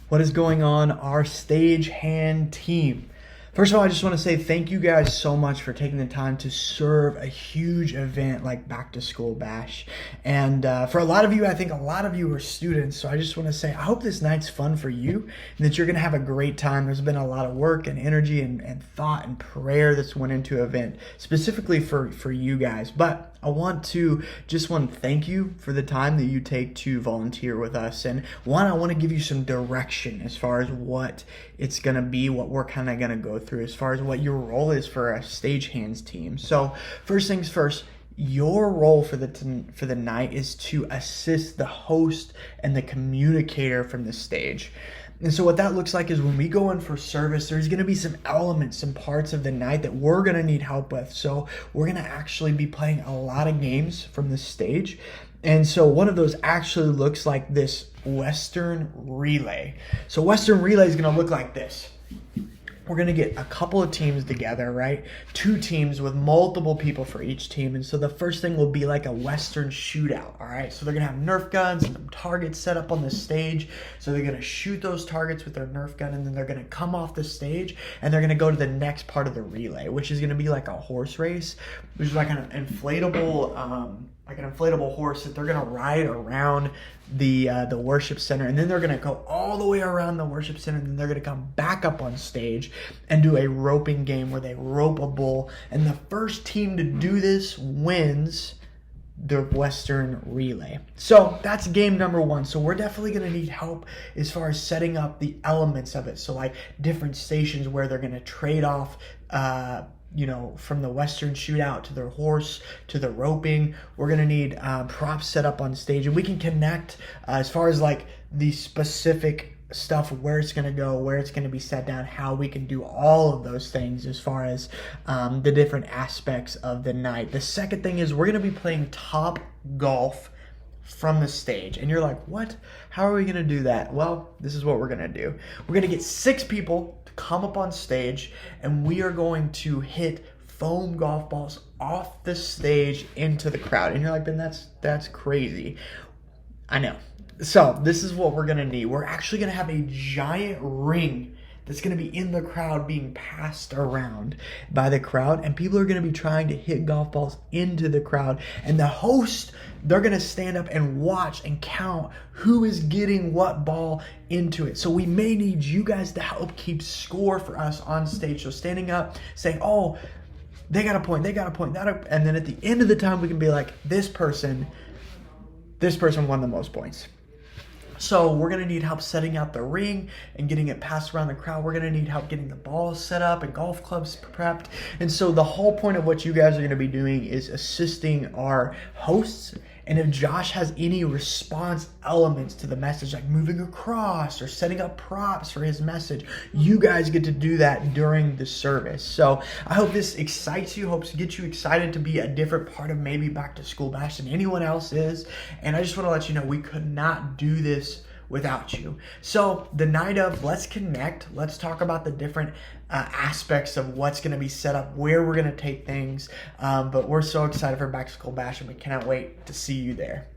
What is going on, our stagehand team? First of all, I just want to say thank you guys so much for taking the time to serve a huge event like Back to School Bash. And for a lot of you, I think a lot of you are students, so I just want to say I hope this night's fun for you and that you're going to have a great time. There's been a lot of work and energy and thought and prayer that's went into the event, specifically for you guys. But I want to thank you for the time that you take to volunteer with us. And I want to give you some direction as far as what it's going to be, what we're kind of going to go through as far as what your role is for a stagehands team. So first things first, your role for the night is to assist the host and the communicator from the stage. And so what that looks like is when we go in for service, there's going to be some elements, some parts of the night that we're going to need help with. So we're going to actually be playing a lot of games from the stage. And so one of those actually looks like this Western relay. So Western relay is going to look like this. We're going to get a couple of teams together, right? 2 teams with multiple people for each team. And so the first thing will be like a Western shootout, all right? So they're going to have Nerf guns and some targets set up on the stage. So they're going to shoot those targets with their Nerf gun, and then they're going to come off the stage, and they're going to go to the next part of the relay, which is going to be like a horse race, which is like an inflatable horse that they're going to ride around the worship center, and then they're going to go all the way around the worship center, and then they're going to come back up on stage and do a roping game where they rope a bull, and the first team to do this wins the Western relay. So that's game number 1. So we're definitely going to need help as far as setting up the elements of it. So like different stations where they're going to trade off from the Western shootout to their horse to the roping. We're going to need props set up on stage, and we can connect as far as like the specific stuff, where it's going to go, where it's going to be set down, how we can do all of those things as far as the different aspects of the night. The second thing is we're going to be playing top golf from the stage. And you're like, what? How are we going to do that? Well, this is what we're going to do. We're going to get 6 people to come up on stage, and we are going to hit foam golf balls off the stage into the crowd. And you're like, Ben, that's crazy. I know. So this is what we're going to need. We're actually going to have a giant ring that's going to be in the crowd being passed around by the crowd, and people are going to be trying to hit golf balls into the crowd, and the host, they're going to stand up and watch and count who is getting what ball into it. So we may need you guys to help keep score for us on stage. So standing up, saying, oh, they got a point, and then at the end of the time we can be like, this person won the most points. So we're going to need help setting out the ring and getting it passed around the crowd. We're going to need help getting the balls set up and golf clubs prepped. And so the whole point of what you guys are going to be doing is assisting our hosts. And if Josh has any response elements to the message, like moving across or setting up props for his message, you guys get to do that during the service. So I hope this excites you, hopes to get you excited to be a different part of maybe Back to School Bash than anyone else is. And I just want to let you know we could not do this without you. So the night of, let's connect. Let's talk about the different aspects of what's going to be set up, where we're going to take things. But we're so excited for Back to School Bash, and we cannot wait to see you there.